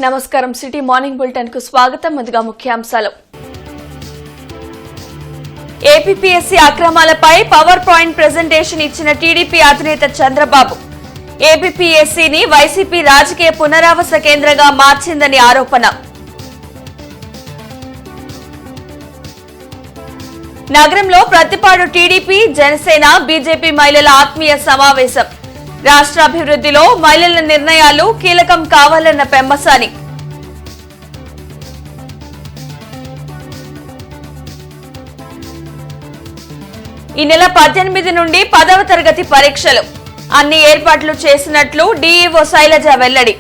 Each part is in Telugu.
నమస్కారం సిటీ మార్నింగ్ బులెటిన్ కు స్వాగతం. ముందుగా ముఖ్యాంశాలు. ఏపీపీఎస్సీ అక్రమాలపై పవర్ పాయింట్ ప్రెజెంటేషన్ ఇచ్చిన టీడీపీ అధినేత చంద్రబాబు. ఏపీపీఎస్సీని వైసీపీ రాజకీయ పునరావాస కేంద్రంగా మార్చిందని ఆరోపణ. నగరంలో ప్రతిపాడు టీడీపీ, జనసేన, బీజేపీ మహిళల ఆత్మీయ సమావేశం. రాష్ట్రాభివృద్ధిలో మహిళల నిర్ణయాలు కీలకం కావాలన్న పెమ్మసాని. ఈ నెల 18 నుండి 10వ తరగతి పరీక్షలు. అన్ని ఏర్పాట్లు చేసినట్లు డీఈఓ శైలజ వెల్లడి.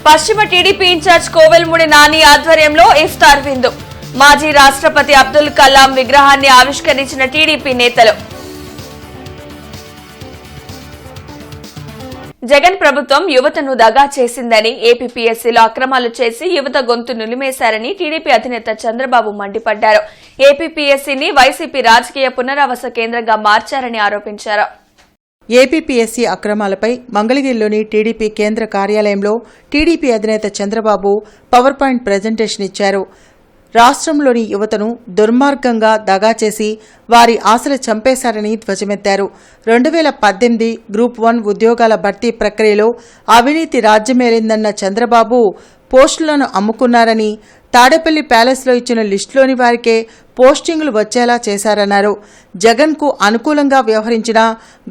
పశ్చిమ టీడీపీ ఇన్ఛార్జ్ కోవెలమూడి నాని ఆధ్వర్యంలో ఇఫ్తార్ విందు. మాజీ రాష్ట్రపతి అబ్దుల్ కలాం విగ్రహాన్ని ఆవిష్కరించిన టీడీపీ నేతలు. జగన్ ప్రభుత్వం యువతను దగా చేసిందని, ఏపీపీఎస్సీలో అక్రమాలు చేసి యువత గొంతు నులిమేశారని టీడీపీ అధినేత చంద్రబాబు మండిపడ్డారు. ఏపీపీఎస్సీని వైసీపీ రాజకీయ పునరావాస కేంద్రంగా మార్చారని ఆరోపించారు. ఏపీపీఎస్సీ అక్రమాలపై మంగళగిరిలోని టీడీపీ కేంద్ర కార్యాలయంలో టీడీపీ అధినేత చంద్రబాబు పవర్ పాయింట్ ప్రెజెంటేషన్ ఇచ్చారు. రాష్ట్రంలోని యువతను దుర్మార్గంగా దగా చేసి వారి ఆశలు చంపేశారని ధ్వజమెత్తారు. 2018 గ్రూప్ 1 ఉద్యోగాల భర్తీ ప్రక్రియలో అవినీతి రాజ్యమేలిందన్న చంద్రబాబు పోస్టులను అమ్ముకున్నారని, తాడేపల్లి ప్యాలెస్లో ఇచ్చిన లిస్టులోని వారికే పోస్టింగులు వచ్చేలా చేశారన్నారు. జగన్కు అనుకూలంగా వ్యవహరించిన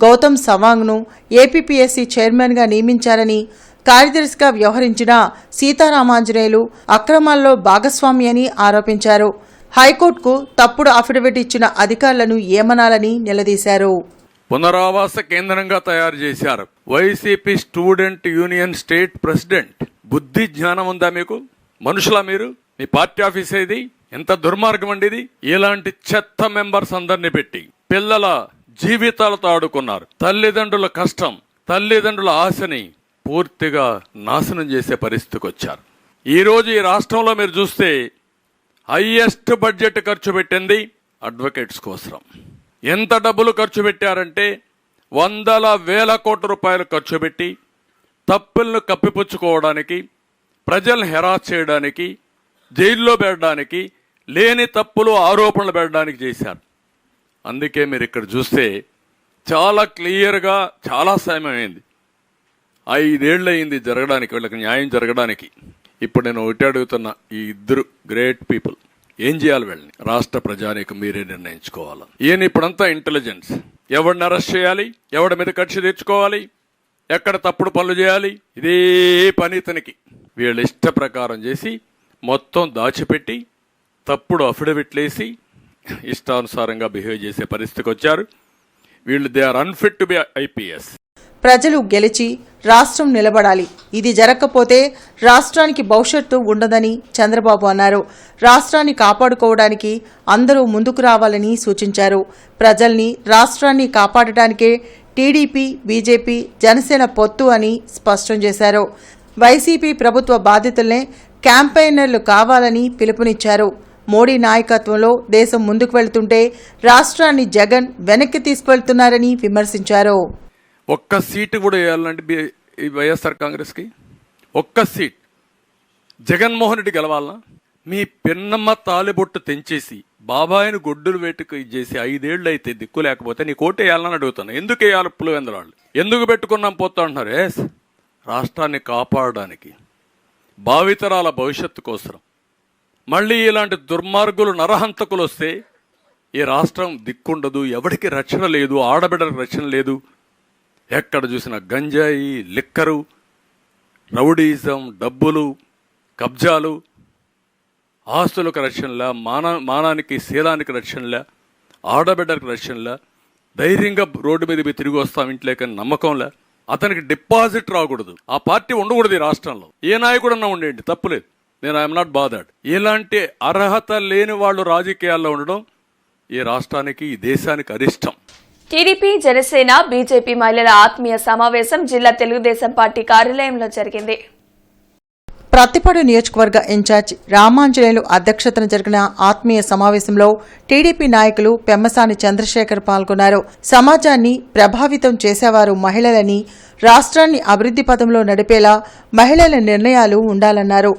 గౌతమ్ సవాంగ్ను ఏపీపీఎస్సీ చైర్మన్గా నియమించారని, కార్యదర్శిగా వ్యవహరించిన సీతారామాంజనేయులు అక్రమాల్లో భాగస్వామి అని ఆరోపించారు. హైకోర్టుకు తప్పుడు అఫిడవిట్ ఇచ్చిన అధికారులను ఏమనాలని నిలదీశారు. పునరావాస కేంద్రంగా తయారు చేశారు. YCP student union state president. బుద్ధి జ్ఞానం ఉందా మీకు? మనుషులా మీరు? మీ పార్టీ ఆఫీస్ ఏది? ఎంత దుర్మార్గం అండి ఇది. ఇలాంటి చెత్త మెంబర్స్ అందరినీ పెట్టి పిల్లల జీవితాలతో ఆడుకున్నారు. తల్లిదండ్రుల కష్టం, తల్లిదండ్రుల ఆశని పూర్తిగా నాశనం చేసే పరిస్థితికి వచ్చారు. ఈరోజు ఈ రాష్ట్రంలో మీరు చూస్తే హైయెస్ట్ బడ్జెట్ ఖర్చు పెట్టింది అడ్వకేట్స్ కోసం. ఎంత డబ్బులు ఖర్చు పెట్టారంటే 100,000 కోట్ల రూపాయలు ఖర్చు పెట్టి తప్పులను కప్పిపుచ్చుకోవడానికి, ప్రజలను హెరాస్ చేయడానికి, జైల్లో పెట్టడానికి, లేని తప్పులు ఆరోపణలు పెట్టడానికి చేశారు. అందుకే మీరు ఇక్కడ చూస్తే చాలా క్లియర్గా చాలా సమయమైంది. 5 ఏళ్ళు అయింది జరగడానికి, వీళ్ళకి న్యాయం జరగడానికి. ఇప్పుడు నేను ఒకటి అడుగుతున్నా, ఈ ఇద్దరు గ్రేట్ పీపుల్ ఏం చేయాలి? వీళ్ళని రాష్ట్ర ప్రజానీకం మీరే నిర్ణయించుకోవాలి. ఈయన ఇప్పుడంతా ఇంటెలిజెన్స్. ఎవరిని అరెస్ట్ చేయాలి, ఎవడి మీద కక్ష తెచ్చుకోవాలి, ఎక్కడ తప్పుడు పనులు చేయాలి, ఇదే పని ఇతనికి. వీళ్ళ ఇష్ట ప్రకారం చేసి మొత్తం దాచిపెట్టి తప్పుడు అఫిడవిట్లేసి ఇష్టానుసారంగా బిహేవ్ చేసే పరిస్థితికి వచ్చారు వీళ్ళు. They are unfit to be IPS. ప్రజలు గెలిచి రాష్ట్రం నిలబడాలి. ఇది జరగకపోతే రాష్ట్రానికి భవిష్యత్తు ఉండదని చంద్రబాబు అన్నారు. రాష్ట్రాన్ని కాపాడుకోవడానికి అందరూ ముందుకు రావాలని సూచించారు. ప్రజల్ని, రాష్ట్రాన్ని కాపాడటానికే టీడీపీ, బీజేపీ, జనసేన పొత్తు అని స్పష్టం చేశారు. వైసీపీ ప్రభుత్వ బాధితులనే క్యాంపెయినర్లు కావాలని పిలుపునిచ్చారు. మోడీ నాయకత్వంలో దేశం ముందుకు వెళ్తుంటే రాష్ట్రాన్ని జగన్ వెనక్కి తీసుకువెళ్తున్నారని విమర్శించారు. ఒక్క సీటు కూడా వేయాలంటే వైఎస్ఆర్ కాంగ్రెస్కి ఒక్క సీట్ జగన్మోహన్ రెడ్డి గెలవాలనా? మీ పిన్నమ్మ తాలిబొట్టు తెంచేసి బాబాయిని గొడ్డులు వేటుకు చేసి 5 ఏళ్ళు అయితే దిక్కు లేకపోతే నీ కోట వేయాలని అడుగుతాను. ఎందుకు వేయాలి? పులివెందులు ఎందుకు పెట్టుకున్నాం పోతా అంటున్నారు. రాష్ట్రాన్ని కాపాడడానికి, భావితరాల భవిష్యత్తు కోసం. మళ్ళీ ఇలాంటి దుర్మార్గులు, నరహంతకులు వస్తే ఈ రాష్ట్రం దిక్కుండదు, ఎవరికి రక్షణ లేదు, ఆడబిడ్డలకు రక్షణ లేదు. ఎక్కడ చూసినా గంజాయి, లిక్కరు, రౌడీజం, డబ్బులు, కబ్జాలు, ఆస్తులకు రక్షణలే, మానానికి, శీలానికి రక్షణలే, ఆడబిడ్డలకు రక్షణలే. ధైర్యంగా రోడ్డు మీద తిరిగి వస్తాం ఇంట్లోకని నమ్మకంలే. అతనికి డిపాజిట్ రాకూడదు, ఆ పార్టీ ఉండకూడదు ఈ రాష్ట్రంలో. ఏ నాయకుడన్నా ఉండేది తప్పులేదు, నేను ఐఎమ్ నాట్ బాదర్డ్. ఇలాంటి అర్హత లేని వాళ్ళు రాజకీయాల్లో ఉండడం ఈ రాష్ట్రానికి, ఈ దేశానికి అరిష్టం. టీడీపీ, జనసేన, బీజేపీ మహిళల ఆత్మీయ సమావేశం జిల్లా తెలుగుదేశం పార్టీ కార్యాలయంలో జరిగింది. ప్రత్తిపాడు నియోజకవర్గ ఇన్ఛార్జ్ రామాంజనేయులు అధ్యక్షతన జరిగిన ఆత్మీయ సమావేశంలో టీడీపీ నాయకులు పెమ్మసాని చంద్రశేఖర్ పాల్గొన్నారు. సమాజాన్ని ప్రభావితం చేసేవారు మహిళలని, రాష్ట్రాన్ని అభివృద్ధి పథంలో నడిపేలా మహిళల నిర్ణయాలు ఉండాలన్నారు.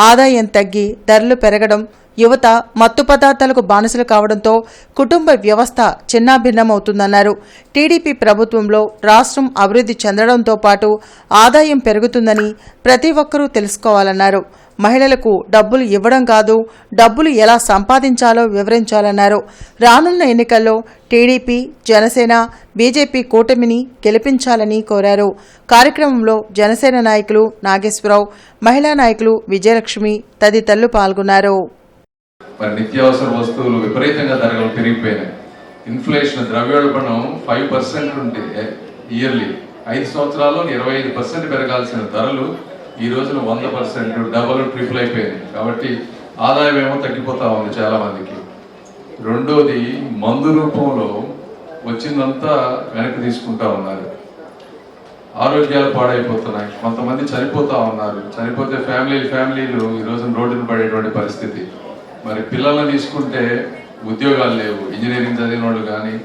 ఆదాయం తగ్గి ధరలు పెరగడం, యువత మత్తు పదార్థాలకు బానిసలు కావడంతో కుటుంబ వ్యవస్థ చిన్నాభిన్నమవుతుందన్నారు. టీడీపీ ప్రభుత్వంలో రాష్ట్రం అభివృద్ధి చెందడంతో పాటు ఆదాయం పెరుగుతుందని ప్రతి ఒక్కరూ తెలుసుకోవాలన్నారు. మహిళలకు డబ్బులు ఇవ్వడం కాదు, డబ్బులు ఎలా సంపాదించాలో వివరించాలన్నారు. రానున్న ఎన్నికల్లో టీడీపీ, జనసేన, బీజేపీ కూటమిని గెలిపించాలని కోరారు. కార్యక్రమంలో జనసేన నాయకులు నాగేశ్వరరావు, మహిళా నాయకులు విజయలక్ష్మి తదితరులు పాల్గొన్నారు. మరి నిత్యావసర వస్తువులు విపరీతంగా ధరలు పెరిగిపోయినాయి. ఇన్ఫ్లేషన్, ద్రవ్యోల్బణం 5% ఉంటే ఇయర్లీ 5 సంవత్సరాల్లో 25% పెరగాల్సిన ధరలు ఈ రోజున 100%, డబల్, ట్రిపుల్ అయిపోయినాయి. కాబట్టి ఆదాయం ఏమో తగ్గిపోతా ఉంది చాలా మందికి. రెండోది, మందు రూపంలో వచ్చిందంతా వెనక్కి తీసుకుంటా ఉన్నారు. ఆరోగ్యాలు పాడైపోతున్నాయి, కొంతమంది చనిపోతా ఉన్నారు. చనిపోతే ఫ్యామిలీలు ఈ రోజున రోడ్డున పడేటువంటి పరిస్థితి. మరి పిల్లల్ని తీసుకుంటే ఉద్యోగాలు లేవు, ఇంజనీరింగ్ చదివిన వాళ్ళు కానీ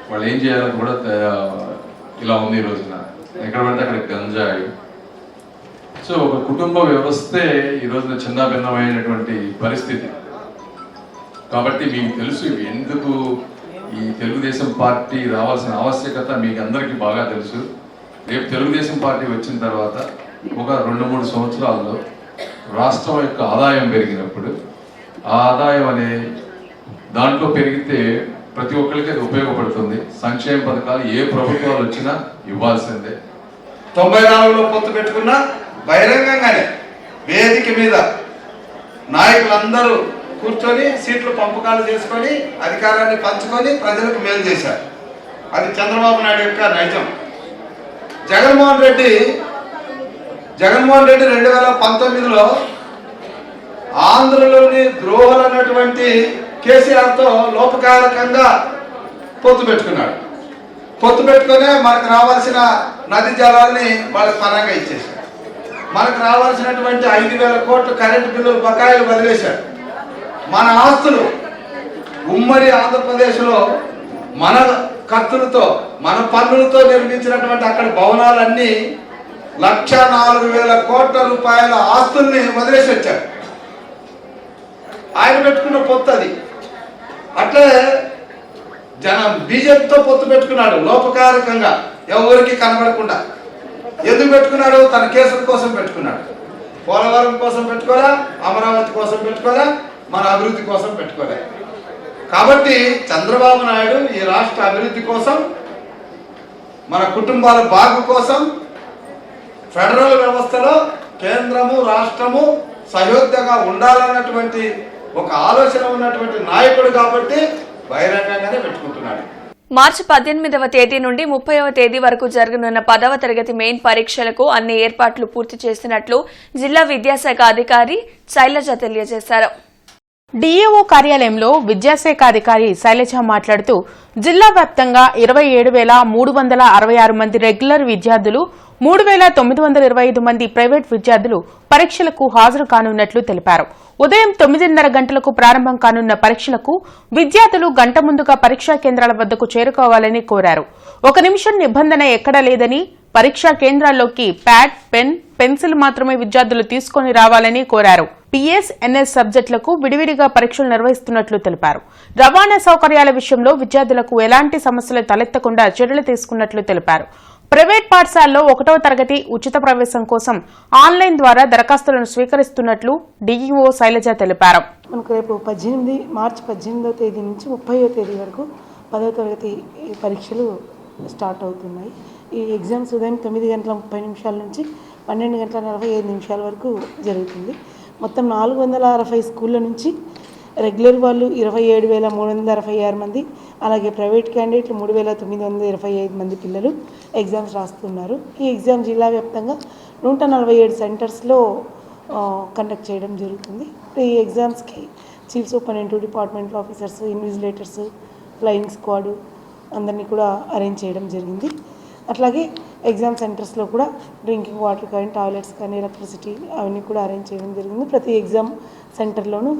వాళ్ళు ఏం చేయాలని కూడా ఇలా ఉంది ఈ రోజున. ఎక్కడ పడితే అక్కడ గంజాయి. సో ఒక కుటుంబ వ్యవస్థే ఈ రోజున చిన్న భిన్నమైనటువంటి పరిస్థితి. కాబట్టి మీకు తెలుసు ఎందుకు ఈ తెలుగుదేశం పార్టీ రావాల్సిన ఆవశ్యకత మీకు అందరికీ బాగా తెలుసు. రేపు తెలుగుదేశం పార్టీ వచ్చిన తర్వాత ఒక 2-3 సంవత్సరాల్లో రాష్ట్రం యొక్క ఆదాయం పెరిగినప్పుడు, ఆ ఆదాయం అనే దాంట్లో పెరిగితే ప్రతి ఒక్కరికి అది ఉపయోగపడుతుంది. సంక్షేమ పథకాలు ఏ ప్రభుత్వాలు వచ్చినా ఇవ్వాల్సిందే. 94లో పొత్తు పెట్టుకున్న బహిరంగంగానే వేదిక మీద నాయకులందరూ కూర్చొని సీట్లు పంపకాలు చేసుకొని అధికారాన్ని పంచుకొని ప్రజలకు మేలు చేశారు. అది చంద్రబాబు నాయుడు యొక్క నైజం. జగన్మోహన్ రెడ్డి 2019లో ఆంధ్రలోని ద్రోహులు అన్నటువంటి కేసీఆర్తో లోపకారకంగా పొత్తు పెట్టుకున్నాడు. పొత్తు పెట్టుకునే మనకు రావాల్సిన నది జలాల్ని వాళ్ళకి పరంగా ఇచ్చేశాడు. మనకు రావాల్సినటువంటి 5,000 కోట్ల కరెంటు బిల్లులు బకాయిలు వదిలేశాడు. మన ఆస్తులు ఉమ్మడి ఆంధ్రప్రదేశ్లో మన ఖర్చులతో, మన పన్నులతో నిర్మించినటువంటి అక్కడ భవనాలన్నీ 1,04,000 కోట్ల రూపాయల ఆస్తుల్ని వదిలేసి వచ్చాడు. ఆయన పెట్టుకున్న పొత్తు అది. అట్లే బీజేపీతో పొత్తు పెట్టుకున్నాడు లోపకారకంగా, ఎవరికి కనబడకుండా. ఎందుకు పెట్టుకున్నాడు? తన కేసుల కోసం పెట్టుకున్నాడు. పోలవరం కోసం పెట్టుకోరా, అమరావతి కోసం పెట్టుకోరా, మన అభివృద్ధి కోసం పెట్టుకోలే. కాబట్టి చంద్రబాబు నాయుడు ఈ రాష్ట్ర అభివృద్ధి కోసం, మన కుటుంబాల బాగు కోసం, ఫెడరల్ వ్యవస్థలో కేంద్రము రాష్ట్రము సయోధ్యగా ఉండాలన్నటువంటి ఒక ఆలోచన ఉన్నటువంటి నాయకుడు కాబట్టి బహిరంగంగానే పెట్టుకుంటున్నాడు. మార్చి 18వ తేదీ నుండి 30వ తేదీ వరకు జరగనున్న 10వ తరగతి మెయిన్ పరీక్షలకు అన్ని ఏర్పాట్లు పూర్తి చేసినట్లు జిల్లా విద్యాశాఖ అధికారి శైలజ తెలియజేశారు. డిఈఓ కార్యాలయంలో విద్యాశాఖ అధికారి శైలజ మాట్లాడుతూ జిల్లా వ్యాప్తంగా 27,366 మంది రెగ్యులర్ విద్యార్థులు, 3,925 మంది ప్రైవేట్ విద్యార్థులు పరీక్షలకు హాజరు కానున్నట్లు తెలిపారు. ఉదయం 9:30 గంటలకు ప్రారంభం కానున్న పరీక్షలకు విద్యార్థులు గంట ముందుగా పరీక్షా కేంద్రాల వద్దకు చేరుకోవాలని కోరారు. 1 నిమిషం నిబంధన ఎక్కడా లేదని, పరీక్షా కేంద్రాల్లోకి ప్యాడ్, పెన్, పెన్సిల్ మాత్రమే విద్యార్థులు తీసుకుని రావాలని కోరారు. పిఎస్, ఎన్ఎస్ సబ్జెక్టులకు విడివిడిగా పరీక్షలు నిర్వహిస్తున్నట్లు తెలిపారు. రవాణా సౌకర్యాల విషయంలో విద్యార్థులకు ఎలాంటి సమస్యలు తలెత్తకుండా చర్యలు తీసుకున్నట్లు తెలిపారు. ప్రైవేట్ పాఠశాలలో 1వ తరగతి ఉచిత ప్రవేశం కోసం ఆన్లైన్ ద్వారా దరఖాస్తులను స్వీకరిస్తున్నట్లు డిఈఓ శైలజ తెలిపారు. మనకు రేపు మార్చి 18వ తేదీ నుంచి 30వ తేదీ వరకు 10వ తరగతి పరీక్షలు స్టార్ట్ అవుతున్నాయి. ఈ ఎగ్జామ్స్ ఉదయం 9:30 నుంచి 12:45 వరకు జరుగుతుంది. మొత్తం 460 స్కూళ్ళ నుంచి రెగ్యులర్ వాళ్ళు 27,366 మంది, అలాగే ప్రైవేట్ క్యాండిడేట్లు 3,925 మంది పిల్లలు ఎగ్జామ్స్ రాస్తున్నారు. ఈ ఎగ్జామ్ జిల్లా వ్యాప్తంగా 147 సెంటర్స్లో కండక్ట్ చేయడం జరుగుతుంది. ఈ ఎగ్జామ్స్కి chief superintendent, department officers, invigilators, flying squad అందరినీ కూడా అరేంజ్ చేయడం జరిగింది. అట్లాగే ఎగ్జామ్ సెంటర్స్లో కూడా డ్రింకింగ్ వాటర్ కానీ టాయిలెట్స్ కానీ ఎలక్ట్రిసిటీ అవన్నీ కూడా అరేంజ్ చేయడం జరిగింది. ప్రతి ఎగ్జామ్ సెంటర్లోనూ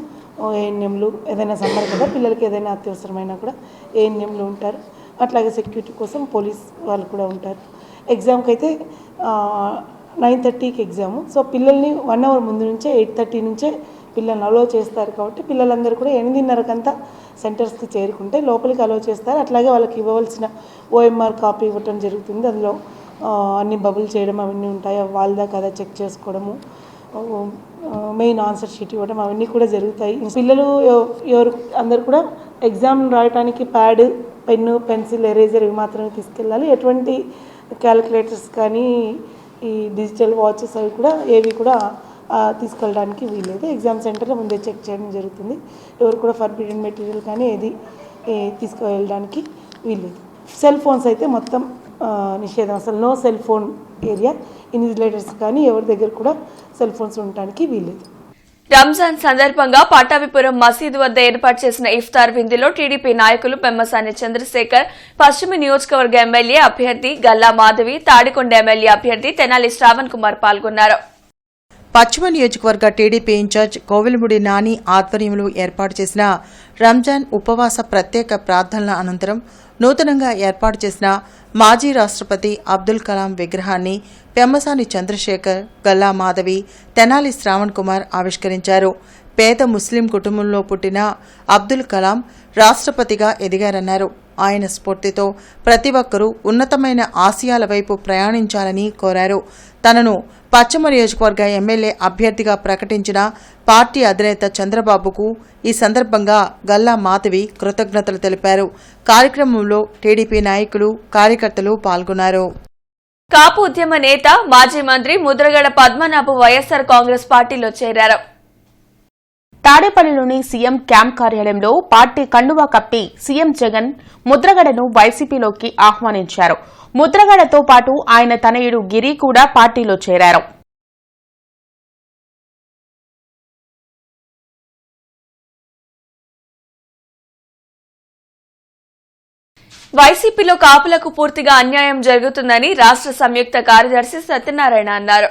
ఏఎన్ఎంలు ఏదైనా సమ్మర్ కదా పిల్లలకి ఏదైనా అత్యవసరమైనా కూడా ఏఎన్ఎంలు ఉంటారు. అట్లాగే సెక్యూరిటీ కోసం పోలీస్ వాళ్ళు కూడా ఉంటారు. ఎగ్జామ్కి అయితే 9:30కి ఎగ్జాము. సో పిల్లల్ని 1 అవర్ ముందు నుంచే 8:30 నుంచే పిల్లల్ని అలో చేస్తారు కాబట్టి పిల్లలందరూ కూడా 8:30కంతా సెంటర్స్కి చేరుకుంటే లోపలికి అలో చేస్తారు. అట్లాగే వాళ్ళకి ఇవ్వవలసిన OMR కాపీ ఇవ్వటం జరుగుతుంది. అందులో అన్ని బబుల్ చేయడం అవన్నీ ఉంటాయి. వాళ్ళదా కదా చెక్ చేసుకోవడము, మెయిన్ ఆన్సర్ షీట్ ఇవ్వడం అవన్నీ కూడా జరుగుతాయి. పిల్లలు ఎవరు అందరు కూడా ఎగ్జామ్ రాయడానికి ప్యాడ్, పెన్ను, పెన్సిల్, ఎరేజర్ ఇవి మాత్రమే తీసుకెళ్ళాలి. ఎటువంటి క్యాలిక్యులేటర్స్ కానీ ఈ డిజిటల్ వాచెస్ అవి కూడా ఏవి కూడా తీసుకెళ్ళడానికి వీల్లేదు. ఎగ్జామ్ సెంటర్లో ముందే చెక్ చేయడం జరుగుతుంది. ఎవరు కూడా ఫర్బిడెన్ మెటీరియల్ కానీ ఏది తీసుకువెళ్ళడానికి వీల్లేదు. సెల్ ఫోన్స్ అయితే మొత్తం నిషేధం, అసలు no cell phone area. Invigilators కానీ ఎవరి దగ్గర కూడా సెల్ ఫోన్స్ ఉండటానికి వీల్లేదు. రంజాన్ సందర్భంగా పట్టాభిపురం మసీదు వద్ద ఏర్పాటు చేసిన ఇఫ్తార్ విందులో టీడీపీ నాయకులు పెమ్మసాని చంద్రశేఖర్, పశ్చిమ నియోజకవర్గ ఎమ్మెల్యే అభ్యర్థి గల్లా మాధవి, తాడికొండ ఎమ్మెల్యే అభ్యర్థి తెనాలి శ్రావణ్ కుమార్ పాల్గొన్నారు. పశ్చిమ నియోజకవర్గ టీడీపీ ఇన్ఛార్జ్ కోవిలముడి నాని ఆధ్వర్యంలో ఏర్పాటు చేసిన రంజాన్ ఉపవాస ప్రత్యేక ప్రార్థనల అనంతరం నూతనంగా ఏర్పాటు చేసిన మాజీ రాష్ట్రపతి అబ్దుల్ కలాం విగ్రహాన్ని పెమ్మసాని చంద్రశేఖర్, గల్లా మాధవి, తెనాలి శ్రావణ్ కుమార్ ఆవిష్కరించారు. పేద ముస్లిం కుటుంబంలో పుట్టిన అబ్దుల్ కలాం రాష్ట్రపతిగా ఎదిగారన్నారు. ఆయన స్ఫూర్తితో ప్రతి ఒక్కరూ ఉన్నతమైన ఆశయాల వైపు ప్రయాణించాలని కోరారు. తనను పశ్చిమ నియోజకవర్గ ఎమ్మెల్యే అభ్యర్థిగా ప్రకటించిన పార్టీ అధినేత చంద్రబాబుకు ఈ సందర్భంగా గల్లా మాధవి కృతజ్ఞతలు తెలిపారు. కార్యక్రమంలో టీడీపీ నాయకులు, కార్యకర్తలు పాల్గొన్నారు. కాపు ఉద్యమ నేత, మాజీ మంత్రి ముద్రగడ పద్మనాభు వైఎస్సార్ కాంగ్రెస్ పార్టీలో చేరారు. తాడేపల్లిలోని సీఎం క్యాంప్ కార్యాలయంలో పార్టీ కండువా కప్పి సీఎం జగన్ ముద్రగడను వైసీపీలోకి ఆహ్వానించారు. ముద్రగడతో పాటు ఆయన తనయుడు గిరి కూడా పార్టీలో చేరారు. వైసీపీలో కాపులకు పూర్తిగా అన్యాయం జరుగుతుందని రాష్ట్ర సంయుక్త కార్యదర్శి సత్యనారాయణ అన్నారు.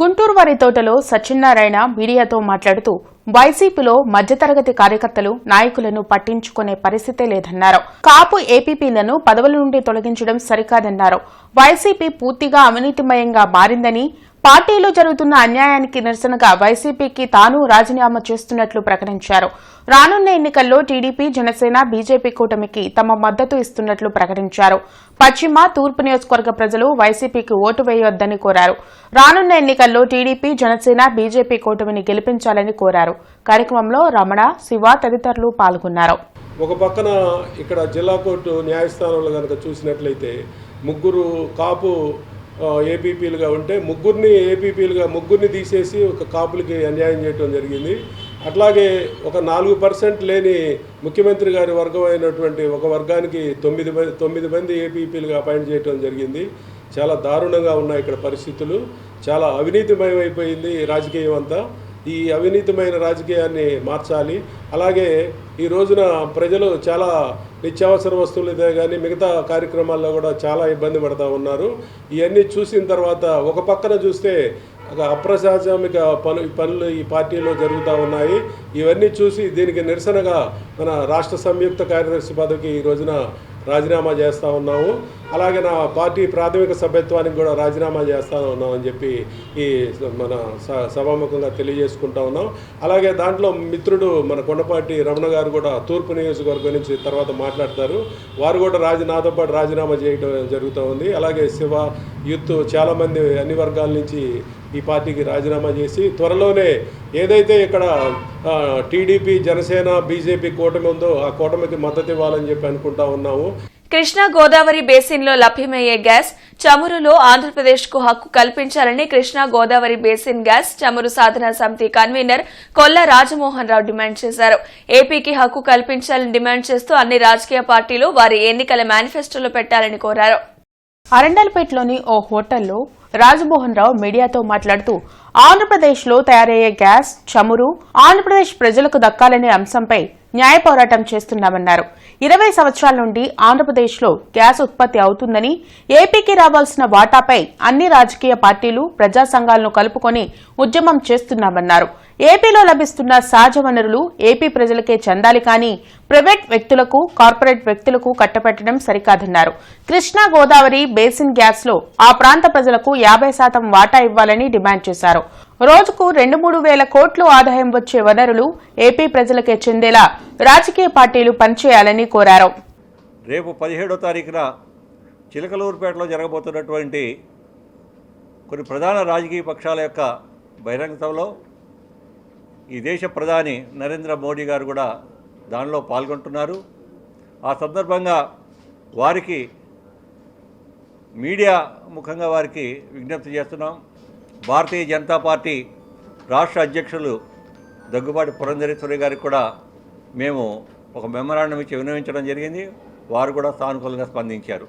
గుంటూరు వారి తోటలో సత్యనారాయణ మీడియాతో మాట్లాడుతూ వైసీపీలో మధ్యతరగతి కార్యకర్తలు, నాయకులను పట్టించుకునే పరిస్థితే లేదన్నారు. కాపు ఏపీపీలను పదవుల నుండి తొలగించడం సరికాదన్నారు. వైసీపీ పూర్తిగా అవినీతిమయంగా మారిందని, పార్టీలో జరుగుతున్న అన్యాయానికి నిరసనగా వైసీపీకి తాను రాజీనామా చేస్తున్నట్లు ప్రకటించారు. రానున్న ఎన్నికల్లో టీడీపీ, జనసేన, బీజేపీ కూటమికి తమ మద్దతు ఇస్తున్నట్లు ప్రకటించారు. పశ్చిమ, తూర్పు నియోజకవర్గ ప్రజలు వైసీపీకి ఓటు వేయొద్దని కోరారు. రానున్న ఎన్నికల్లో టీడీపీ, జనసేన, బీజేపీ కూటమిని గెలిపించాలని కోరారు. కార్యక్రమంలో రమణ, శివ తదితరులు పాల్గొన్నారు. ఒక పక్కన ఇక్కడ జిల్లా కోర్టు న్యాయస్థానంలో కనుక చూసినట్లయితే ముగ్గురు కాపు ఏపీపీలుగా ఉంటే ముగ్గురిని తీసేసి ఒక కాపులకి అన్యాయం చేయడం జరిగింది. అట్లాగే ఒక 4% లేని ముఖ్యమంత్రి గారి వర్గం అయినటువంటి ఒక వర్గానికి 9 మంది ఏపీపీలుగా అపాయింట్ చేయడం జరిగింది. చాలా దారుణంగా ఉన్నాయి ఇక్కడ పరిస్థితులు. చాలా అవినీతిమయమైపోయింది రాజకీయం అంతా. ఈ అవినీతిమైన రాజకీయాన్ని మార్చాలి. అలాగే ఈ రోజున ప్రజలు చాలా నిత్యావసర వస్తువులదే కానీ మిగతా కార్యక్రమాల్లో కూడా చాలా ఇబ్బంది పడుతూ ఉన్నారు. ఇవన్నీ చూసిన తర్వాత ఒక పక్కన చూస్తే ఒక అప్రజాస్వామిక పనులు ఈ పార్టీలో జరుగుతూ ఉన్నాయి. ఇవన్నీ చూసి దీనికి నిరసనగా మన రాష్ట్ర సంయుక్త కార్యదర్శి పదవికి ఈ రోజున రాజీనామా చేస్తూ ఉన్నాము. అలాగే నా పార్టీ ప్రాథమిక సభ్యత్వానికి కూడా రాజీనామా చేస్తూ ఉన్నామని చెప్పి ఈ మన సభాముఖంగా తెలియజేసుకుంటా ఉన్నాం. అలాగే దాంట్లో మిత్రుడు మన కొండపాటి రమణ గారు కూడా తూర్పు నియోజకవర్గం నుంచి తర్వాత మాట్లాడతారు. వారు కూడా నాతో పాటు రాజీనామా చేయడం జరుగుతూ ఉంది. అలాగే శివ, యూత్ చాలామంది అన్ని వర్గాల నుంచి ఈ పార్టీకి రాజీనామా చేసి త్వరలోనే ఏదైతే ఇక్కడ టీడీపీ, జనసేన, బీజేపీ కూటమి ఉందో ఆ కూటమికి మద్దతు ఇవ్వాలని చెప్పి అనుకుంటా ఉన్నాము. కృష్ణా గోదావరి బేసిన్లో లభ్యమయ్యే గ్యాస్, చమురులో ఆంధ్రప్రదేశ్కు హక్కు కల్పించాలని కృష్ణా గోదావరి బేసిన్ గ్యాస్, చమురు సాధన సమితి కన్వీనర్ కొల్లా రాజమోహన్ రావు డిమాండ్ చేశారు. ఏపీకి హక్కు కల్పించాలని డిమాండ్ చేస్తూ అన్ని రాజకీయ పార్టీలు వారి ఎన్నికల మేనిఫెస్టోలో పెట్టాలని కోరారు. అరండల్పేటలోని ఓ హోటల్లో రాజమోహన్ రావు మీడియాతో మాట్లాడుతూ ఆంధ్రప్రదేశ్లో తయారయ్యే గ్యాస్, చమురు ఆంధ్రప్రదేశ్ ప్రజలకు దక్కాలనే అంశంపై న్యాయ పోరాటం చేస్తున్నామన్నారు. 20 సంవత్సరాల నుండి ఆంధ్రప్రదేశ్లో గ్యాస్ ఉత్పత్తి అవుతుందని, ఏపీకి రావాల్సిన వాటాపై అన్ని రాజకీయ పార్టీలు, ప్రజా సంఘాలను కలుపుకొని ఉద్యమం చేస్తున్నామన్నారు. ఏపీలో లభిస్తున్న సహజ వనరులు ఏపీ ప్రజలకే చెందాలి కానీ ప్రైవేట్ వ్యక్తులకు, కార్పొరేట్ వ్యక్తులకు కట్టబెట్టడం సరికాదన్నారు. కృష్ణా గోదావరి బేసిన్ గ్యాస్ లో ఆ ప్రాంత ప్రజలకు 50% వాటా ఇవ్వాలని డిమాండ్ చేశారు. రోజుకు 2-3 వేల కోట్లు ఆదాయం వచ్చే వనరులు ఏపీ ప్రజలకే చెందేలా రాజకీయ పార్టీలు పనిచేయాలని కోరారు. రేపు 17వ తారీఖున చిలకలూరుపేటలో జరగబోతున్నటువంటి కొన్ని ప్రధాన రాజకీయ పక్షాల యొక్క బహిరంగ సభలో ఈ దేశ ప్రధాని నరేంద్ర మోడీ గారు కూడా దానిలో పాల్గొంటున్నారు. ఆ సందర్భంగా వారికి మీడియా ముఖంగా వారికి విజ్ఞప్తి చేస్తున్నాం. భారతీయ జనతా పార్టీ రాష్ట్ర అధ్యక్షులు దగ్గుబాటి పురంధరేశ్వరి గారికి కూడా మేము ఒక మెమరాండం ఇచ్చి విన్నవించడం జరిగింది. వారు కూడా సానుకూలంగా స్పందించారు.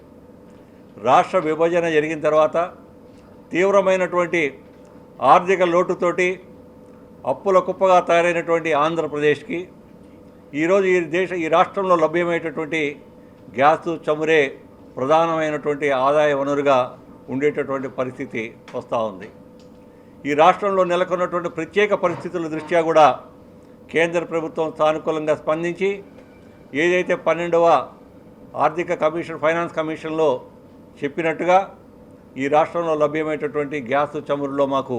రాష్ట్ర విభజన జరిగిన తర్వాత తీవ్రమైనటువంటి ఆర్థిక లోటుతోటి అప్పుల కుప్పగా తయారైనటువంటి ఆంధ్రప్రదేశ్కి ఈరోజు ఈ రాష్ట్రంలో లభ్యమయ్యేటటువంటి గ్యాసు, చమురే ప్రధానమైనటువంటి ఆదాయ వనరుగా ఉండేటటువంటి పరిస్థితి వస్తూ ఉంది. ఈ రాష్ట్రంలో నెలకొన్నటువంటి ప్రత్యేక పరిస్థితుల దృష్ట్యా కూడా కేంద్ర ప్రభుత్వం సానుకూలంగా స్పందించి ఏదైతే 12వ ఆర్థిక కమిషన్, ఫైనాన్స్ కమిషన్లో చెప్పినట్టుగా ఈ రాష్ట్రంలో లభ్యమయ్యేటటువంటి గ్యాసు, చమురులో మాకు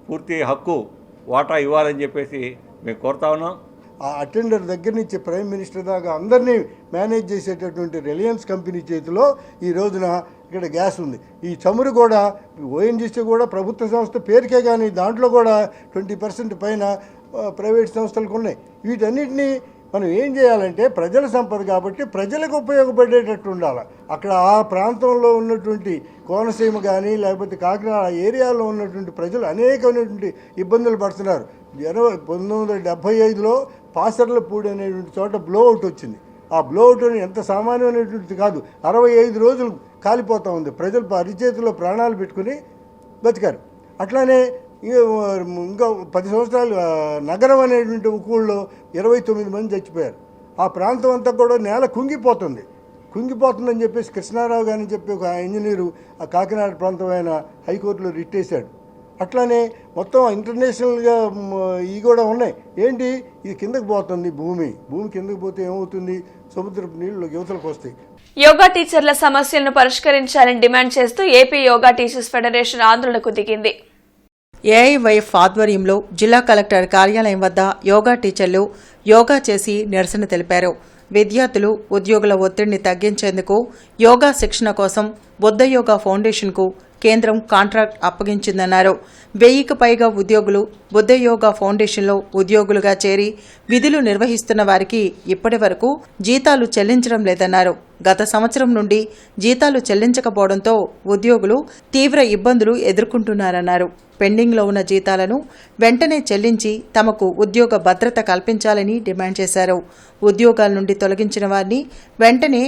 పూర్తి హక్కు, వాటా ఇవ్వాలని చెప్పేసి మేము కోరుతా ఉన్నాం. ఆ అటెండర్ దగ్గర నుంచి ప్రైమ్ మినిస్టర్ దాకా అందరినీ మేనేజ్ చేసేటటువంటి రిలయన్స్ కంపెనీ చేతిలో ఈ రోజున ఇక్కడ గ్యాస్ ఉంది. ఈ చమురు కూడా ఓఎన్జీసీ కూడా ప్రభుత్వ సంస్థ పేరుకే, కానీ దాంట్లో కూడా 20% పైన ప్రైవేట్ సంస్థలకు ఉన్నాయి. వీటన్నిటినీ మనం ఏం చేయాలంటే ప్రజల సంపద కాబట్టి ప్రజలకు ఉపయోగపడేటట్టు ఉండాలి. అక్కడ ఆ ప్రాంతంలో ఉన్నటువంటి కోనసీమ కానీ లేకపోతే కాకినాడ ఏరియాలో ఉన్నటువంటి ప్రజలు అనేకమైనటువంటి ఇబ్బందులు పడుతున్నారు. 1975లో పాసర్లపూడి అనేటువంటి చోట బ్లోఅవుట్ వచ్చింది. ఆ బ్లోఅవుట్ అని ఎంత సామాన్యమైనటువంటిది కాదు. 65 రోజులు కాలిపోతూ ఉంది. ప్రజలు అరిచేతిలో ప్రాణాలు పెట్టుకుని బతికారు. అట్లానే ఇంకా 10 సంవత్సరాలు నగరం అనేటువంటి ఊళ్ళో 29 మంది చచ్చిపోయారు. ఆ ప్రాంతం అంతా కూడా నేల కుంగిపోతుందని చెప్పేసి కృష్ణారావు గారిని చెప్పి ఒక ఇంజనీరు ఆ కాకినాడ ప్రాంతం ఆయన హైకోర్టులో రిట్ వేశాడు. అట్లానే మొత్తం ఇంటర్నేషనల్గా ఇవి కూడా ఉన్నాయి. ఏంటి, ఇది కిందకు పోతుంది, భూమి కిందకు పోతే ఏమవుతుంది, సముద్రపు నీళ్లు యువతలకు వస్తాయి. యోగా టీచర్ల సమస్యలను పరిష్కరించాలని డిమాండ్ చేస్తూ ఏపీ యోగా టీచర్స్ ఫెడరేషన్ ఆందోళనకు దిగింది. ఏఐవైఎఫ్ ఆధ్వర్యంలో జిల్లా కలెక్టర్ కార్యాలయం వద్ద యోగా టీచర్లు యోగా చేసి నిరసన తెలిపారు. విద్యార్థులు, ఉద్యోగుల ఒత్తిడిని తగ్గించేందుకు యోగా శిక్షణ కోసం బుద్ధ యోగా ఫౌండేషన్కు కేంద్రం కాంట్రాక్ట్ అప్పగించిందన్నారు. 1000కి పైగా ఉద్యోగులు బుద్ధ యోగా ఫౌండేషన్లో ఉద్యోగులుగా చేరి విధులు నిర్వహిస్తున్న వారికి ఇప్పటి వరకు జీతాలు చెల్లించడం లేదన్నారు. గత సంవత్సరం నుండి జీతాలు చెల్లించకపోవడంతో ఉద్యోగులు తీవ్ర ఇబ్బందులు ఎదుర్కొంటున్నారన్నారు. పెండింగ్లో ఉన్న జీతాలను వెంటనే చెల్లించి తమకు ఉద్యోగ భద్రత కల్పించాలని డిమాండ్ చేశారు. ఉద్యోగాల నుండి తొలగించిన వారిని వెంటనే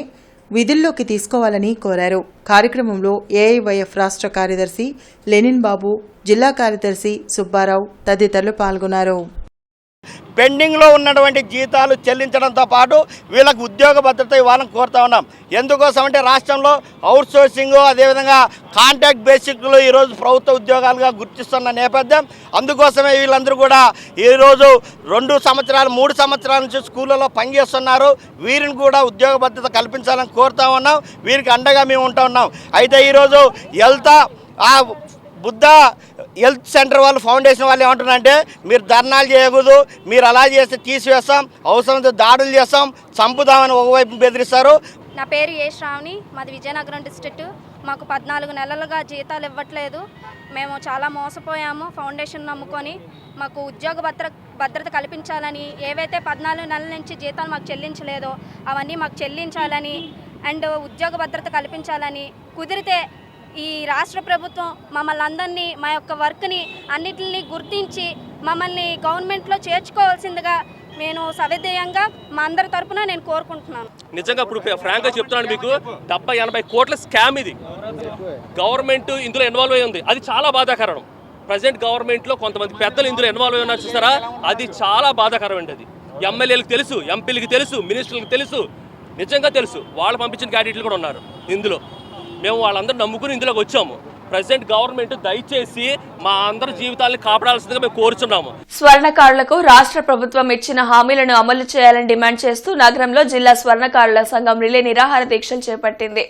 విధుల్లోకి తీసుకోవాలని కోరారు. కార్యక్రమంలో ఏఐవైఎఫ్ రాష్ట్ర కార్యదర్శి లెనిన్ బాబు, జిల్లా కార్యదర్శి సుబ్బారావు తదితరులు పాల్గొన్నారు. పెండింగ్లో ఉన్నటువంటి జీతాలు చెల్లించడంతో పాటు వీళ్ళకు ఉద్యోగ భద్రత ఇవ్వాలని కోరుతా ఉన్నాం. ఎందుకోసం అంటే రాష్ట్రంలో అవుట్ సోర్సింగ్, అదేవిధంగా కాంట్రాక్ట్ బేసిక్లు ఈరోజు ప్రభుత్వ ఉద్యోగాలుగా గుర్తిస్తున్న నేపథ్యం. అందుకోసమే వీళ్ళందరూ కూడా ఈరోజు 2 సంవత్సరాలు 3 సంవత్సరాల నుంచి స్కూళ్ళలో పనిచేస్తున్నారు. వీరిని కూడా ఉద్యోగ భద్రత కల్పించాలని కోరుతా ఉన్నాం. వీరికి అండగా మేము ఉంటా ఉన్నాం. అయితే ఈరోజు బుద్ధ హెల్త్ సెంటర్ వాళ్ళు, ఫౌండేషన్ వాళ్ళు ఏమంటున్నారంటే, మీరు ధర్నాలు చేయకూడదు, మీరు అలా చేస్తే తీసివేస్తాం, అవసరమైతే దాడులు చేస్తాం, చంపుదామని ఒకవైపు బెదిరిస్తారు. నా పేరు ఏ శ్రావణి, మాది విజయనగరం డిస్ట్రిక్ట్. మాకు 14 నెలలుగా జీతాలు ఇవ్వట్లేదు. మేము చాలా మోసపోయాము. ఫౌండేషన్ నమ్ముకొని మాకు ఉద్యోగ భద్రత కల్పించాలని, ఏవైతే 14 నెలల నుంచి జీతాలు మాకు చెల్లించలేదో అవన్నీ మాకు చెల్లించాలని అండ్ ఉద్యోగ భద్రత కల్పించాలని, కుదిరితే ఈ రాష్ట్ర ప్రభుత్వం మమ్మల్ని అందరినీ, మా యొక్క వర్క్ని అన్నిటిని గుర్తించి మమ్మల్ని గవర్నమెంట్లో చేర్చుకోవాల్సిందిగా నేను సవిధేయంగా మా అందరి తరపున నేను కోరుకుంటున్నాను. నిజంగా ఇప్పుడు ఫ్రాంక్గా చెప్తున్నాను మీకు, 70-80 కోట్ల స్కామ్ ఇది. గవర్నమెంట్ ఇందులో ఇన్వాల్వ్ అయి ఉంది. అది చాలా బాధాకరం. ప్రజెంట్ గవర్నమెంట్లో కొంతమంది పెద్దలు ఇందులో ఇన్వాల్వ్ అయి ఉన్నారు చూసారా, అది చాలా బాధాకరం అండి. అది ఎమ్మెల్యేలకు తెలుసు, ఎంపీలకు తెలుసు, మినిస్టర్లకు తెలుసు, నిజంగా తెలుసు. వాళ్ళు పంపించిన క్యాండిడేట్లు కూడా ఉన్నారు ఇందులో. మేము వాళ్ళందరూ నమ్ముకుని ఇందులోకి వచ్చాము. ప్రెసిడెంట్ గవర్నమెంట్ దయచేసి మా అందరి జీవితాలను కాపాడాల్సిందిగా మేము కోరుచున్నాము. స్వర్ణకారులకు రాష్ట్ర ప్రభుత్వం ఇచ్చిన హామీలను అమలు చేయాలని డిమాండ్ చేస్తూ నగరంలో జిల్లా స్వర్ణకారుల సంఘం రిలే నిరాహార దీక్షలు చేపట్టింది.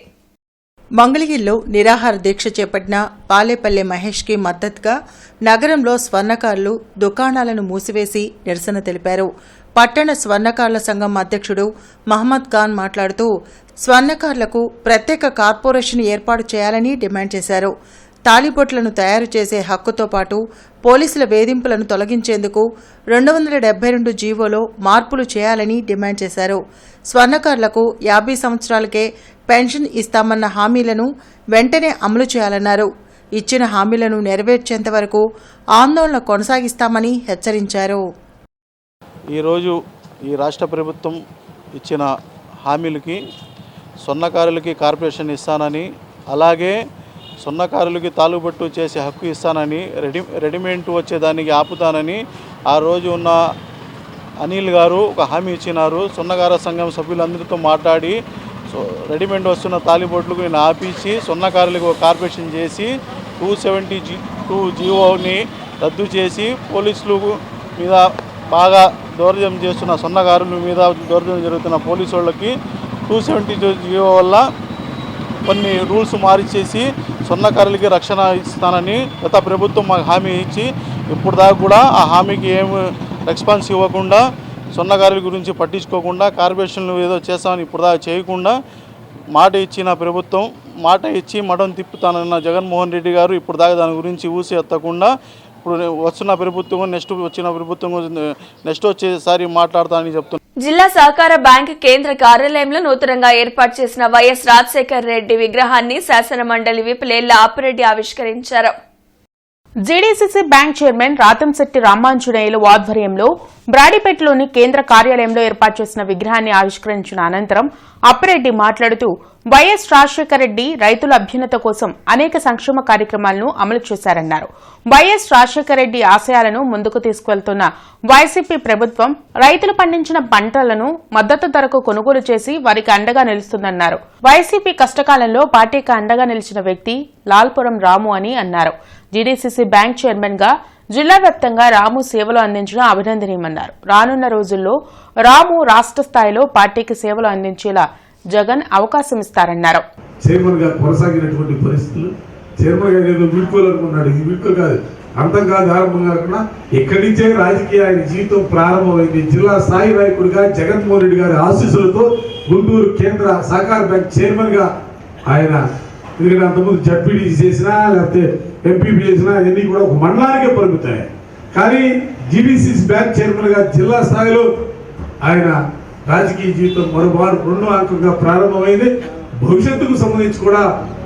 మంగళగిరిలో నిరాహార దీక్ష చేపట్టిన పాలేపల్లె మహేష్కి మద్దతుగా నగరంలో స్వర్ణకారులు దుకాణాలను మూసివేసి నిరసన తెలిపారు. పట్టణ స్వర్ణకారుల సంఘం అధ్యక్షుడు మహమ్మద్ ఖాన్ మాట్లాడుతూ స్వర్ణకారులకు ప్రత్యేక కార్పొరేషన్ ఏర్పాటు చేయాలని డిమాండ్ చేశారు. తాళిబొట్లను తయారు చేసే హక్కుతో పాటు పోలీసుల వేధింపులను తొలగించేందుకు 272 జీవోలో మార్పులు చేయాలని డిమాండ్ చేశారు. స్వర్ణకారులకు 50 సంవత్సరాలకే పెన్షన్ ఇస్తామన్న హామీలను వెంటనే అమలు చేయాలన్నారు. ఇచ్చిన హామీలను నెరవేర్చేంత వరకు ఆందోళన కొనసాగిస్తామని హెచ్చరించారు. ఈరోజు ఈ రాష్ట్ర ప్రభుత్వం ఇచ్చిన హామీలకి స్వర్ణకారులకి కార్పొరేషన్ ఇస్తానని, అలాగే స్వర్ణకారులకి తాలుబట్టు చేసే హక్కు ఇస్తానని, రెడీమేడ్ వచ్చేదానికి ఆపుతానని ఆ రోజు ఉన్న అనిల్ గారు ఒక హామీ ఇచ్చినారు. స్వర్ణకార సంఘం సభ్యులందరితో మాట్లాడి రెడీమేడ్ వస్తున్న తాలిబొట్లకు నేను ఆపించి స్వర్ణకారులకు కార్పొరేషన్ చేసి 272 జీవోని రద్దు చేసి పోలీసులు మీద బాగా దౌర్జన్యం చేస్తున్న స్వర్ణకారుల మీద దౌర్జన్యం జరుగుతున్న పోలీసు వాళ్ళకి 272 జీవో వల్ల కొన్ని రూల్స్ మార్చేసి స్వర్ణకారులకి రక్షణ ఇస్తానని గత ప్రభుత్వం మాకు హామీ ఇచ్చి ఇప్పుడు దాకా కూడా ఆ హామీకి ఏమి రెస్పాన్స్ ఇవ్వకుండా, స్వర్ణకారుల గురించి పట్టించుకోకుండా, కార్పొరేషన్లు ఏదో చేస్తామని ఇప్పుడు దాకా చేయకుండా మాట ఇచ్చిన ప్రభుత్వం, మాట ఇచ్చి మఠం తిప్పుతానన్న జగన్మోహన్ రెడ్డి గారు ఇప్పుడు దాకా దాని గురించి ఊసి ఎత్తకుండా ఇప్పుడు వస్తున్న ప్రభుత్వం నెక్స్ట్ వచ్చేసారి మాట్లాడతానని చెప్తున్నారు. జిల్లా సహకార బ్యాంక్ కేంద్ర కార్యాలయంలో నూతనంగా ఏర్పాటు చేసిన వైఎస్ రాజశేఖర్ రెడ్డి విగ్రహాన్ని శాసన మండలి విప్ లేళ్ల ఆపిరెడ్డి ఆవిష్కరించారు. GDCC bank chairman Rathamsetti Ramanjaneyulu ఆధ్వర్యంలో బ్రాడీపేటలోని కేంద్ర కార్యాలయంలో ఏర్పాటు చేసిన విగ్రహాన్ని ఆవిష్కరించిన అనంతరం అప్పిరెడ్డి మాట్లాడుతూ వైఎస్ రాజశేఖర రెడ్డి రైతుల అభ్యున్నత కోసం అనేక సంక్షేమ కార్యక్రమాలను అమలు చేశారన్నారు. వైఎస్ రాజశేఖర రెడ్డి ఆశయాలను ముందుకు తీసుకువెళ్తున్న వైసీపీ ప్రభుత్వం రైతులు పండించిన పంటలను మద్దతు ధరకు కొనుగోలు చేసి వారికి అండగా నిలుస్తుందన్నారు. వైసీపీ కష్టకాలంలో పార్టీకి అండగా నిలిచిన వ్యక్తి లాల్పురం రాము అని అన్నారు. జీడీసీసీ బ్యాంక్ చైర్మన్ గా జిల్లా వ్యాప్తంగా రాము సేవలు అందించడం అభినందనీయమన్నారు. రానున్న రోజుల్లో రాము రాష్ట్ర స్థాయిలో పార్టీకి సేవలు అందించేలా జగన్ అవకాశం ఇస్తారన్నారు. చైర్మన్ గా కొనసాగినటువంటి పరిస్థితులు, చైర్మన్ గా ఏదో వీడుకోవాలనుకున్నాడు, ఇది వీడుకో కాదు, అర్థం కాదు, ఆరంభం కాకుండా ఇక్కడి నుంచే రాజకీయ ఆయన జీవితం ప్రారంభమైంది. జిల్లా స్థాయి నాయకుడిగా జగన్మోహన్ రెడ్డి గారి ఆశీస్సులతో గుంటూరు కేంద్ర సహకార బ్యాంక్ చైర్మన్ గా ఆయన, ఎందుకంటే అంతకుముందు జడ్పీడీ చేసినా లేకపోతే ఎంపీపీ చేసినా ఇవన్నీ కూడా ఒక మండలానికే పరిమితాయి. కానీ జీడీసీసీ బ్యాంక్ చైర్మన్ గా జిల్లా స్థాయిలో ఆయన రాజకీయ జీవితం మరోమారు 2వ అంకంగా ప్రారంభమైంది. భవిష్యత్తుకు సంబంధించి కూడా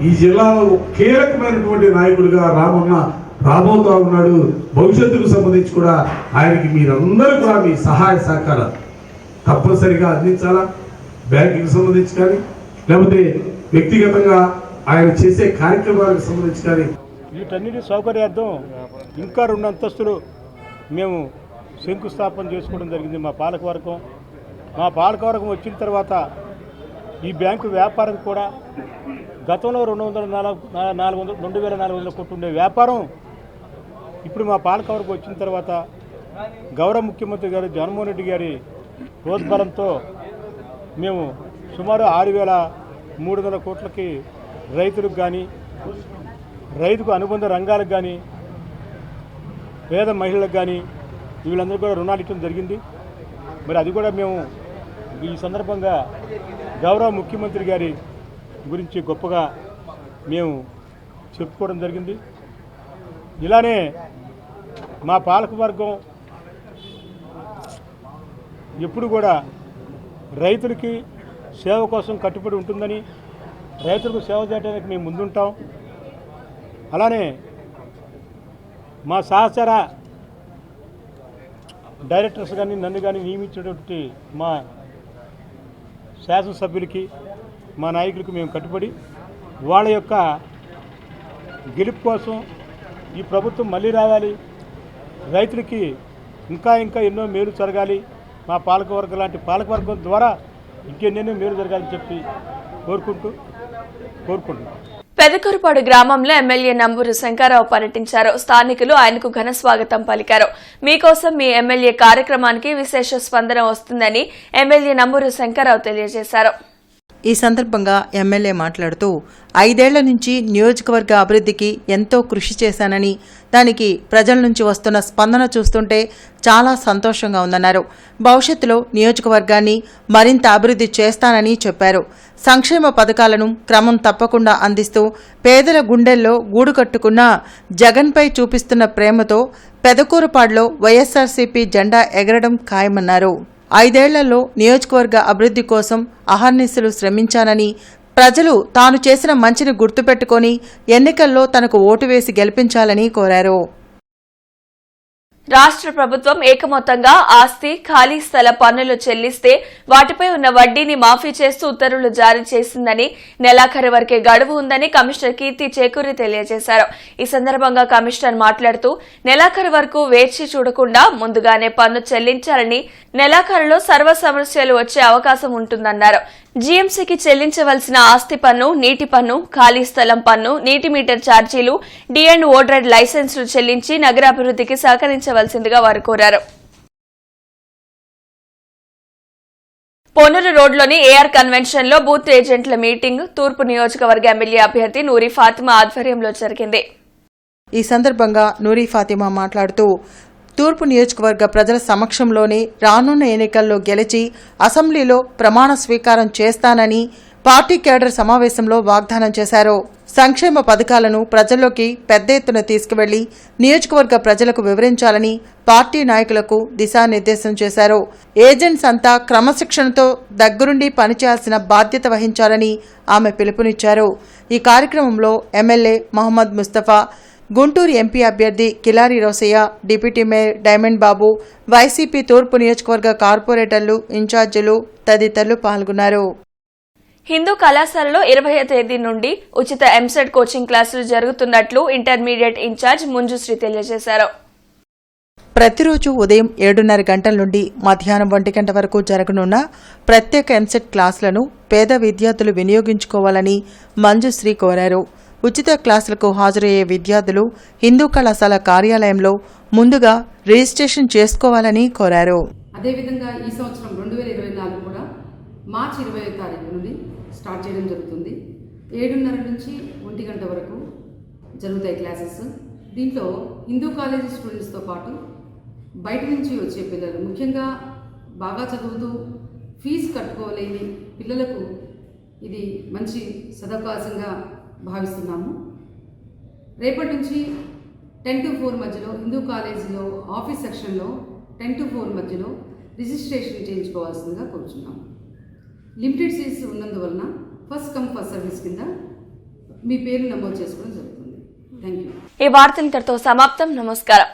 ఈ జిల్లాలో కీలకమైనటువంటి నాయకుడిగా రామన్న రాబోతా ఉన్నాడు. భవిష్యత్తుకు సంబంధించి కూడా ఆయనకి మీరందరూ కూడా మీ సహాయ సహకారాలు తప్పనిసరిగా అందించాలా. బ్యాంకుకి సంబంధించి కానీ లేకపోతే వ్యక్తిగతంగా ఆయన చేసే కార్యక్రమాలకు సంబంధించి కానీ వీటన్నిటి సౌకర్యార్థం ఇంకా 2 అంతస్తులు మేము శంకుస్థాపన చేసుకోవడం జరిగింది. మా పాలకవర్గం వచ్చిన తర్వాత ఈ బ్యాంకు వ్యాపారం కూడా గతంలో 2,400 కోట్లు ఉండే వ్యాపారం ఇప్పుడు మా పాలకవర్గం వచ్చిన తర్వాత గౌరవ ముఖ్యమంత్రి గారు జగన్మోహన్ రెడ్డి గారి ప్రోద్బలంతో మేము సుమారు 6,300 కోట్లకి రైతులకు కానీ, రైతుకు అనుబంధ రంగాలకు కానీ, పేద మహిళలకు కానీ వీళ్ళందరూ కూడా రుణాలు ఇవ్వడం జరిగింది. మరి అది కూడా మేము ఈ సందర్భంగా గౌరవ ముఖ్యమంత్రి గారి గురించి గొప్పగా మేము చెప్పుకోవడం జరిగింది. ఇలానే మా పాలకవర్గం ఎప్పుడు కూడా రైతులకి సేవ కోసం కట్టుబడి ఉంటుందని, రైతులకు సేవ చేయడానికి మేము ముందుంటాం. అలానే మా సహచర డైరెక్టర్స్ కానీ నన్ను కానీ నియమించేటువంటి మా శాసనసభ్యులకి, మా నాయకులకి మేము కట్టుబడి వాళ్ళ యొక్క గెలుపు కోసం ఈ ప్రభుత్వం మళ్ళీ రావాలి, రైతులకి ఇంకా ఎన్నో మేలు జరగాలి, మా పాలకవర్గం లాంటి పాలకవర్గం ద్వారా ఇంకెన్నెన్నో మేలు జరగాలని చెప్పి కోరుకుంటున్నాం. పెదకూరుపాడు గ్రామంలో ఎమ్మెల్యే నంబూరు శంకర్రావు పర్యటించారు. స్థానికులు ఆయనకు ఘన స్వాగతం పలికారు. మీకోసం మీ ఎమ్మెల్యే కార్యక్రమానికి విశేష స్పందన వస్తుందని ఎమ్మెల్యే నంబూరు శంకర్రావు తెలియజేశారు. ఈ సందర్భంగా ఎమ్మెల్యే మాట్లాడుతూ 5 ఏళ్ల నుంచి నియోజకవర్గ అభివృద్ధికి ఎంతో కృషి చేశానని, దానికి ప్రజల నుంచి వస్తున్న స్పందన చూస్తుంటే చాలా సంతోషంగా ఉందన్నారు. భవిష్యత్తులో నియోజకవర్గాన్ని మరింత అభివృద్ధి చేస్తానని చెప్పారు. సంక్షేమ పథకాలను క్రమం తప్పకుండా అందిస్తూ పేదల గుండెల్లో గూడు కట్టుకున్న జగన్పై చూపిస్తున్న ప్రేమతో పెదకూరుపాడులో వైఎస్ఆర్సీపీ జెండా ఎగరడం ఖాయమన్నారు. 5 ఏళ్లలో నియోజకవర్గ అభివృద్ధి కోసం అహర్నిశలు శ్రమించానని, ప్రజలు తాను చేసిన మంచిని గుర్తుపెట్టుకుని ఎన్నికల్లో తనకు ఓటు వేసి గెలిపించాలని కోరారు. రాష్ట్ర ప్రభుత్వం ఏకమొత్తంగా ఆస్తి, ఖాళీ స్థల పన్నులు చెల్లిస్తే వాటిపై ఉన్న వడ్డీని మాఫీ చేస్తూ ఉత్తర్వులు జారీ చేసిందని, నెలాఖరు వరకే గడువు ఉందని కమిషనర్ కీర్తి చేకూరి తెలియజేశారు. ఈ సందర్భంగా కమిషనర్ మాట్లాడుతూ నెలాఖరు వరకు వేచి చూడకుండా ముందుగానే పన్ను చెల్లించాలని, నెలాఖరులో సర్వ సమస్యలు వచ్చే అవకాశం ఉంటుందన్నారు. జీఎంసీకి చెల్లించవలసిన ఆస్తి పన్ను, నీటి పన్ను, ఖాళీ స్థలం పన్ను, నీటి మీటర్ ఛార్జీలు, డి&ఓ లైసెన్సులు చెల్లించి నగరాభివృద్ధికి సహకరించవలసిందిగా వారు కోరారు. పొన్నూరు రోడ్లోని ఏఆర్ కన్వెన్షన్ లో బూత్ ఏజెంట్ల మీటింగ్ తూర్పు నియోజకవర్గ ఎమ్మెల్యే అభ్యర్థి నూరి ఫాతిమా ఆధ్వర్యంలో జరిగింది. ఈ సందర్భంగా నూరి ఫాతిమా మాట్లాడుతూ తూర్పు నియోజకవర్గ ప్రజల సమక్షంలోనే రానున్న ఎన్నికల్లో గెలిచి అసెంబ్లీలో ప్రమాణ స్వీకారం చేస్తానని పార్టీ కేడర్ సమావేశంలో వాగ్దానం చేశారు. సంక్షేమ పథకాలను ప్రజల్లోకి పెద్ద ఎత్తున తీసుకువెళ్లి నియోజకవర్గ ప్రజలకు వివరించాలని పార్టీ నాయకులకు దిశానిర్దేశం చేశారు. ఏజెంట్స్ అంతా క్రమశిక్షణతో దగ్గరుండి పనిచేయాల్సిన బాధ్యత వహించాలని ఆమె పిలుపునిచ్చారు. ఈ కార్యక్రమంలో ఎమ్మెల్యే మహమ్మద్ ముస్తఫా, గుంటూరు ఎంపీ అభ్యర్థి Kilari Rosaiah, deputy mayor Diamond Babu, YCP తూర్పు నియోజకవర్గ కార్పొరేటర్లు, ఇన్ఛార్జీలు తదితరులు పాల్గొన్నారు. హిందూ కళాశాలలో 20వ తేదీ నుండి ఉచిత ఎంసెట్ కోచింగ్ క్లాసులు జరుగుతున్నట్లు ఇంటర్మీడియట్ ఇన్ఛార్జ్ ముంజుశ్రీ తెలియజేశారు. ప్రతిరోజు ఉదయం 7:30 గంటల నుండి మధ్యాహ్నం 1 గంట వరకు జరగనున్న ప్రత్యేక ఎంసెట్ క్లాసులను పేద విద్యార్థులు వినియోగించుకోవాలని మంజుశ్రీ కోరారు. ఉచిత క్లాసులకు హాజరయ్యే విద్యార్థులు హిందూ కళాశాల కార్యాలయంలో ముందుగా రిజిస్ట్రేషన్ చేసుకోవాలని కోరారు. అదేవిధంగా ఈ సంవత్సరం 2024 కూడా మార్చి 20వ తారీఖు నుండి స్టార్ట్ చేయడం జరుగుతుంది. 7:30 నుంచి 1 గంట వరకు జరుగుతాయి క్లాసెస్. దీంట్లో హిందూ కాలేజీ స్టూడెంట్స్తో పాటు బయట నుంచి వచ్చే పిల్లలు, ముఖ్యంగా బాగా చదువుతూ ఫీజు కట్టుకోలేని పిల్లలకు ఇది మంచి సదవకాశంగా భావిస్తున్నాము. రేపటి నుంచి 10 to 4 మధ్యలో హిందూ కాలేజీలో ఆఫీస్ సెక్షన్లో 10 to 4 మధ్యలో రిజిస్ట్రేషన్ చేయించుకోవాల్సిందిగా కోరుచున్నాము. లిమిటెడ్ సీట్స్ ఉన్నందువలన ఫస్ట్ కమ్ ఫస్ట్ సర్వీస్ కింద మీ పేరు నమోదు చేసుకోవడం జరుగుతుంది. Thank you. ఈ వార్తలు ఇంతటితో సమాప్తం. నమస్కారం.